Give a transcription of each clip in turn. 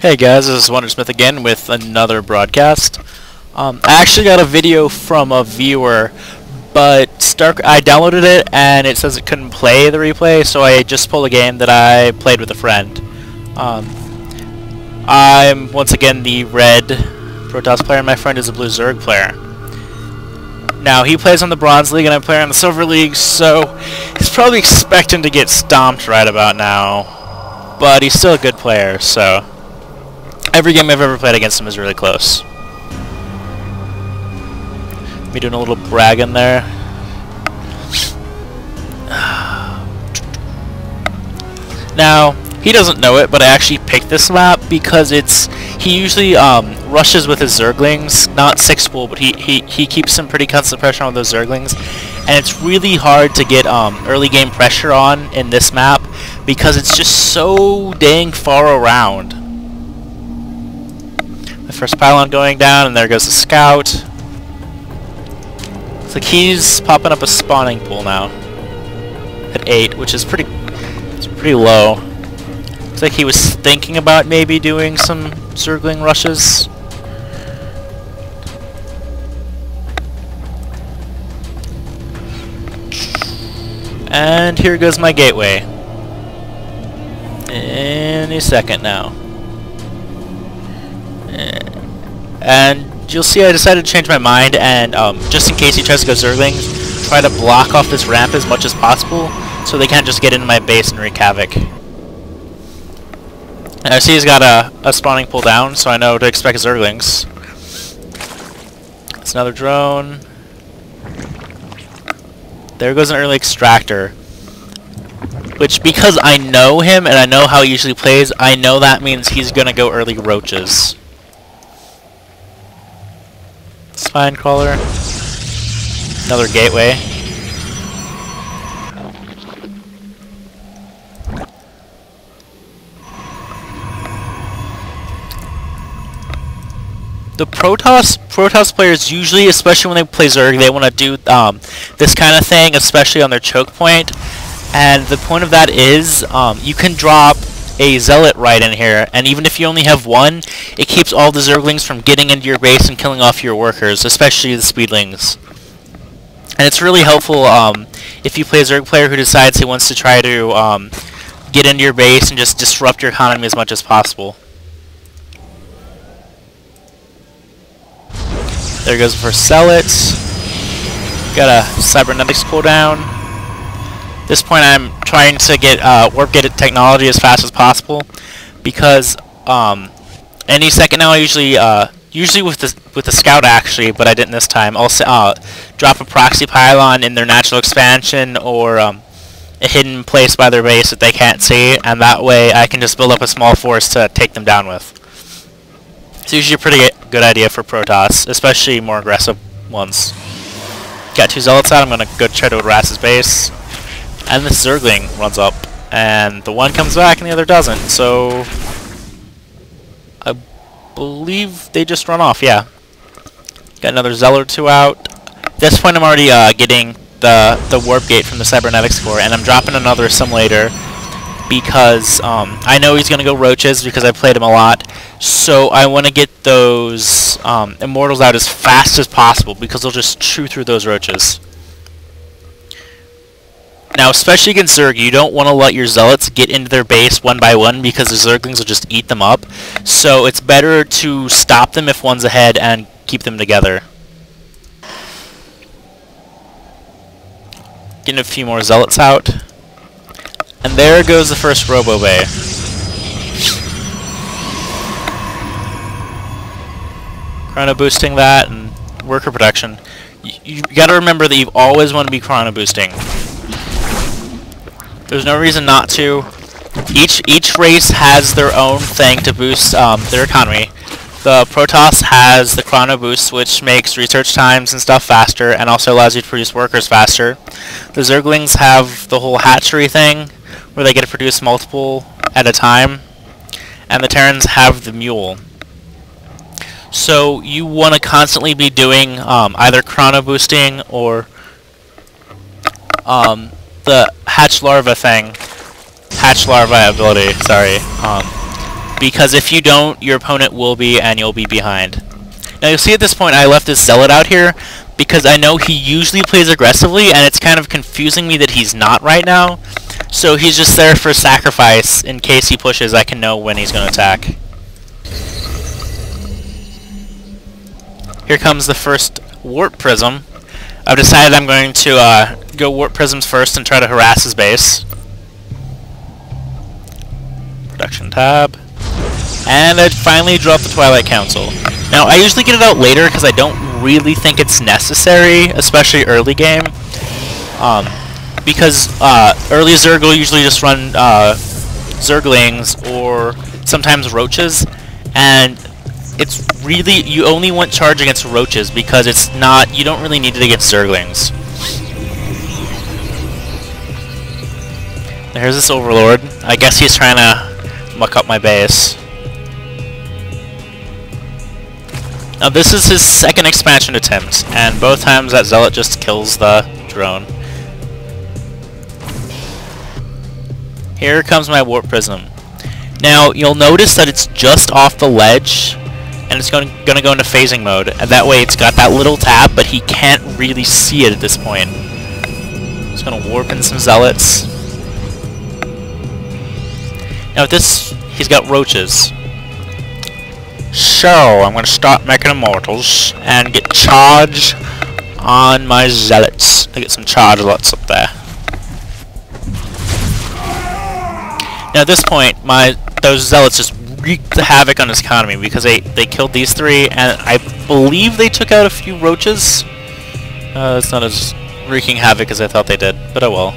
Hey guys, this is Wondersmith again with another broadcast. I actually got a video from a viewer, but I downloaded it and it says it couldn't play the replay, so I just pulled a game that I played with a friend. I'm once again the red Protoss player, and my friend is a blue Zerg player. Now, he plays on the Bronze League and I play on the Silver League, so he's probably expecting to get stomped right about now. But he's still a good player, so every game I've ever played against him is really close. Me doing a little bragging there. Now, he doesn't know it, but I actually picked this map because he usually rushes with his Zerglings, not 6-spool, but he keeps some pretty constant pressure on those Zerglings, and it's really hard to get early game pressure on in this map because it's just so dang far around. The first pylon going down, and there goes the scout. It's like he's popping up a spawning pool now at 8, which is pretty low. Looks like he was thinking about maybe doing some Zergling rushes. And here goes my gateway. Any second now. And you'll see I decided to change my mind, and just in case he tries to go Zerglings, try to block off this ramp as much as possible so they can't just get into my base and wreak havoc. And I see he's got a spawning pool down, so I know to expect Zerglings. It's another drone. There goes an early extractor. Which, because I know him and I know how he usually plays, I know that means he's gonna go early roaches. Spine crawler. Another gateway. The Protoss players usually, especially when they play Zerg, they want to do this kind of thing, especially on their choke point. And the point of that is, you can drop a Zealot right in here, and even if you only have one, it keeps all the Zerglings from getting into your base and killing off your workers, especially the Speedlings. And it's really helpful if you play a Zerg player who decides he wants to try to get into your base and just disrupt your economy as much as possible. There goes the first Zealot. Got a Cybernetics cooldown. At this point I'm trying to get warp-gated technology as fast as possible because any second now I usually with the scout actually, but I didn't this time, I'll drop a proxy pylon in their natural expansion or a hidden place by their base that they can't see, and that way I can just build up a small force to take them down with. It's usually a pretty good idea for Protoss, especially more aggressive ones. Got 2 Zealots out, I'm gonna go try to harass his base. And this Zergling runs up, and the one comes back and the other doesn't, so I believe they just run off, yeah. Got another Zealot or 2 out. At this point I'm already getting the warp gate from the cybernetics core, and I'm dropping another assimilator because I know he's going to go roaches because I played him a lot, so I want to get those immortals out as fast as possible because they'll just chew through those roaches. Now, especially against Zerg, you don't want to let your Zealots get into their base one by one because the Zerglings will just eat them up. So it's better to stop them if one's ahead and keep them together. Getting a few more Zealots out. And there goes the first Robo Bay. Chrono boosting that and worker protection. You gotta remember that you always want to be chrono boosting. There's no reason not to. Each race has their own thing to boost their economy. The Protoss has the chrono boost, which makes research times and stuff faster, and also allows you to produce workers faster. The Zerglings have the whole hatchery thing, where they get to produce multiple at a time, and the Terrans have the mule. So you want to constantly be doing either chrono boosting or the hatch larva ability, sorry, because if you don't, your opponent will be, and you'll be behind. Now you'll see at this point I left this Zealot out here because I know he usually plays aggressively, and it's kind of confusing me that he's not right now. So he's just there for sacrifice. In case he pushes, I can know when he's going to attack. Here comes the first Warp Prism. I've decided I'm going to go Warp Prisms first and try to harass his base. Production tab. And I finally dropped the Twilight Council. Now, I usually get it out later because I don't really think it's necessary, especially early game. Because early Zerg will usually just run Zerglings or sometimes Roaches, and it's really, you only want charge against Roaches because it's not, you don't really need it against Zerglings. Here's this Overlord. I guess he's trying to muck up my base. Now this is his second expansion attempt, and both times that Zealot just kills the drone. Here comes my Warp Prism. Now you'll notice that it's just off the ledge, and it's going to go into phasing mode, and that way it's got that little tab, but he can't really see it at this point. Just going to warp in some Zealots. Now with this, he's got Roaches. So, I'm going to start making Immortals and get charge on my Zealots. I get some charge lots up there. Now at this point, those Zealots just wreaked havoc on his economy because they killed these three, and I believe they took out a few Roaches. It's not as wreaking havoc as I thought they did, but oh well.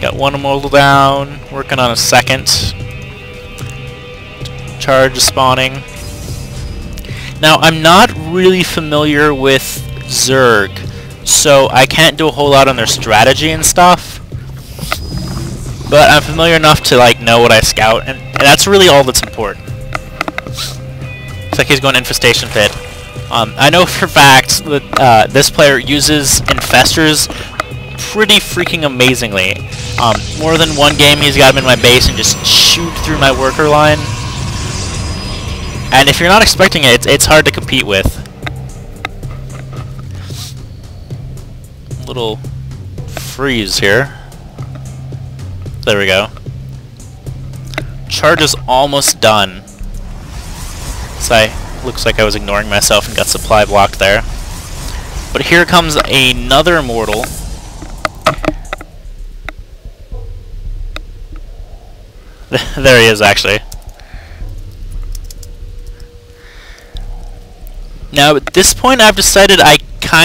Got one Immortal down, working on a second. Charge spawning. Now, I'm not really familiar with Zerg, so I can't do a whole lot on their strategy and stuff. But I'm familiar enough to like know what I scout, and that's really all that's important. Looks like he's going Infestation Pit. I know for a fact that this player uses Infestors pretty freaking amazingly. More than one game he's got them in my base and just shoot through my worker line. And if you're not expecting it, it's hard to compete with. Little freeze here. There we go. Charge is almost done. So looks like I was ignoring myself and got supply blocked there. But here comes another Immortal. There he is, actually. Now at this point I've decided I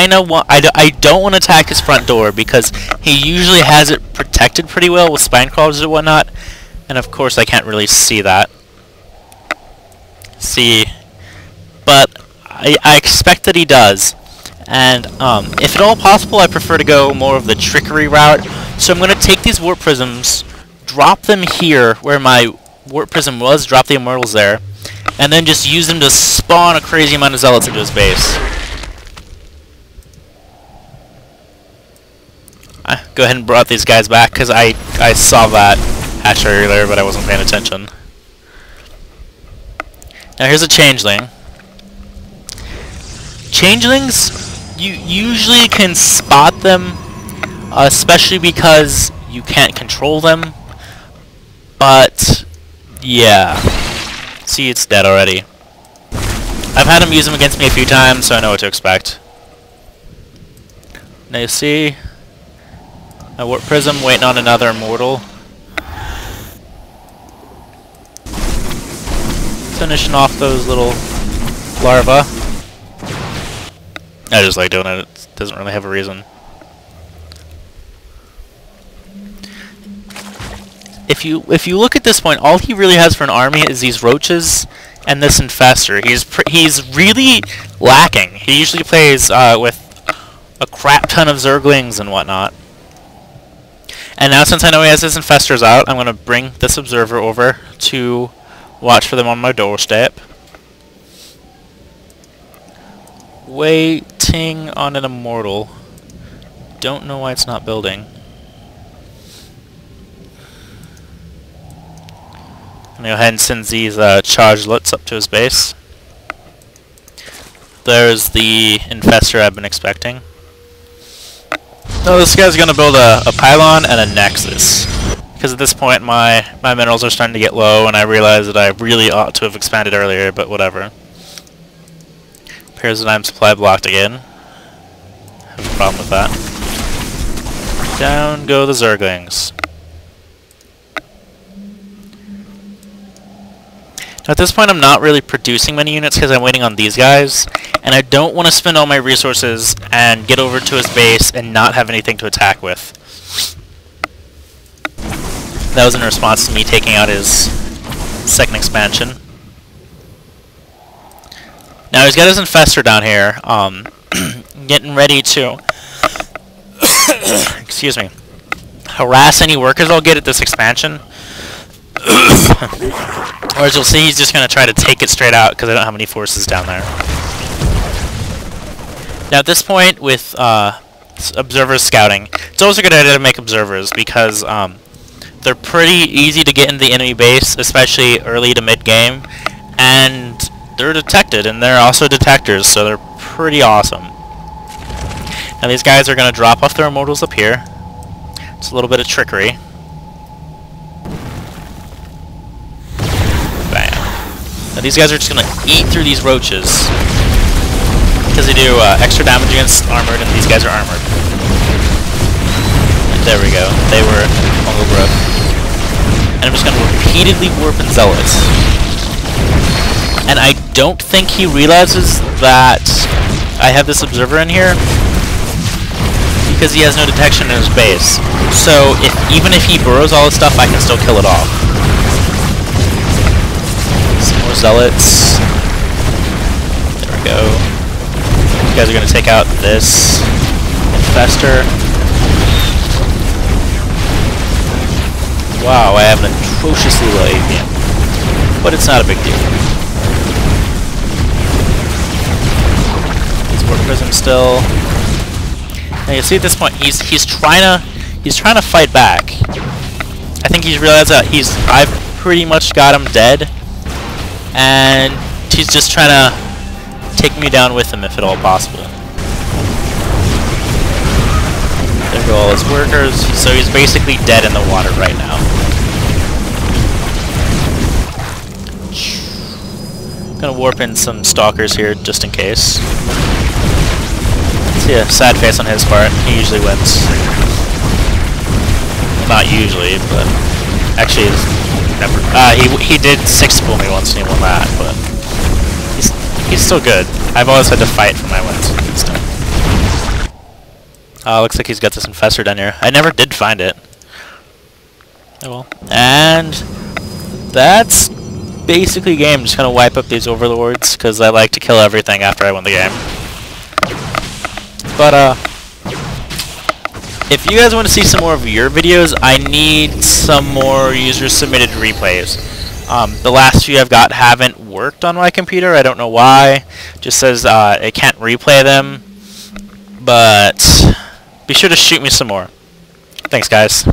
don't want to attack his front door because he usually has it protected pretty well with spine crawlers and whatnot, and of course I can't really see that. But I expect that he does, and if at all possible I prefer to go more of the trickery route, so I'm going to take these Warp Prisms, drop them here where my Warp Prism was, drop the Immortals there, and then just use them to spawn a crazy amount of Zealots into his base. Go ahead and brought these guys back, because I saw that hatch earlier, but I wasn't paying attention. Now here's a Changeling. Changelings, you usually can spot them, especially because you can't control them, but yeah. See, it's dead already. I've had him use them against me a few times, so I know what to expect. Now you see, my Warp Prism waiting on another Immortal. Finishing off those little larvae. I just like doing it, it doesn't really have a reason. If you look at this point, all he really has for an army is these Roaches and this Infestor. He's really lacking. He usually plays with a crap ton of Zerglings and whatnot. And now since I know he has his Infestors out, I'm going to bring this Observer over to watch for them on my doorstep. Waiting on an Immortal. Don't know why it's not building. I'm gonna go ahead and send these charged lits up to his base. There's the infestor I've been expecting. So this guy's gonna build a pylon and a nexus. Because at this point my minerals are starting to get low, and I realize that I really ought to have expanded earlier, but whatever. Paradigm supply blocked again. Have a problem with that. Down go the Zerglings. Now at this point I'm not really producing many units because I'm waiting on these guys, and I don't want to spend all my resources and get over to his base and not have anything to attack with. That was in response to me taking out his second expansion. Now he's got his infestor down here, getting ready to excuse me, harass any workers I'll get at this expansion. Or as you'll see, he's just going to try to take it straight out because I don't have any forces down there. Now at this point, with observers scouting, it's always a good idea to make observers because they're pretty easy to get into the enemy base, especially early to mid-game, and they're detected, and they're also detectors, so they're pretty awesome. Now these guys are going to drop off their immortals up here. It's a little bit of trickery. Bam. Now these guys are just going to eat through these roaches, because they do extra damage against armored, and these guys are armored. And there we go. They were overgrowth. And I'm just going to repeatedly warp and zealots. And I don't think he realizes that I have this observer in here, because he has no detection in his base. So even if he burrows all his stuff, I can still kill it off. Some more zealots. There we go. You guys are going to take out this infestor. Wow, I have an atrociously low APM. But it's not a big deal. He's work prism still. Now you see at this point he's trying to fight back. I think he's realized that I've pretty much got him dead, and he's just trying to take me down with him if at all possible. There go all his workers, so he's basically dead in the water right now. Gonna warp in some stalkers here just in case. See a sad face on his part. He usually wins. Well, not usually, but actually never. He did 6-pull me once and he won that, but he's still good. I've always had to fight for my wins against him. Looks like he's got this infestor down here. I never did find it. Oh well. And that's basically game. Just gonna wipe up these overlords because I like to kill everything after I win the game. But if you guys want to see some more of your videos, I need some more user-submitted replays. The last few I've got haven't worked on my computer. I don't know why. It just says it can't replay them. But be sure to shoot me some more. Thanks, guys.